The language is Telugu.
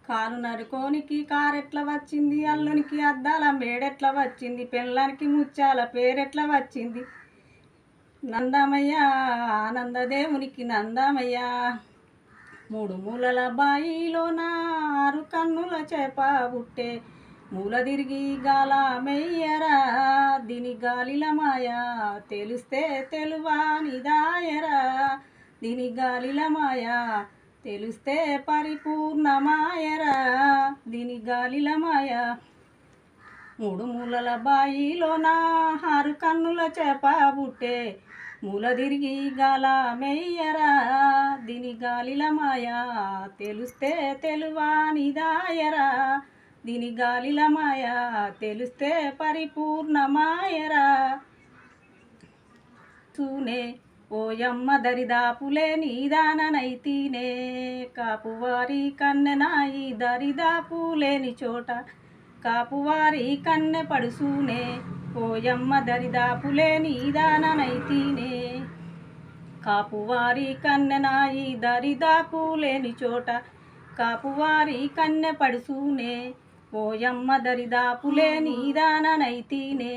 కాలు నరుకోనికి కారెట్ల వచ్చింది, అల్లునికి అద్దాల మేడెట్ల వచ్చింది, పెళ్ళానికి ముత్యాల పేరెట్ల వచ్చింది. నందమయ్య ఆనందదేవునికి నందమయ్య. మూడు మూలల బాయిలోన ఆరు కన్నుల చేప పుట్టే, మూల తిరిగి గాల మెయ్యరా దీని గాలిల మాయ, తెలిస్తే తెలువా నిదాయరా దీని గాలిల మాయ, తెలిస్తే పరిపూర్ణమాయరా దీని గాలిల మాయ. మూడు మూలల బాయిలోన ఆరు కన్నుల చేప పుట్టే, మూల తిరిగి గాల మెయ్యరా దీని గాలిల మాయ, తెలిస్తే తెలువా నిదాయరా దీని గాలిల మాయ, తెలిస్తే పరిపూర్ణమాయరా. తూనే ఓయమ్మ దరిదాపులే నీదాననైతీనే, కాపువారి కన్నెనాయి దరిదాపులేని చోట, కాపువారి కన్నె పడుసూనే ఓయమ్మ దరిదాపులే నీదాననైతీనే, కాపువారి కన్నెనాయి దరిదాపులేని చోట, కాపువారి కన్నె పడుసూనే ఓయమ్మ దరిదాపులే నీదాననైతీనే.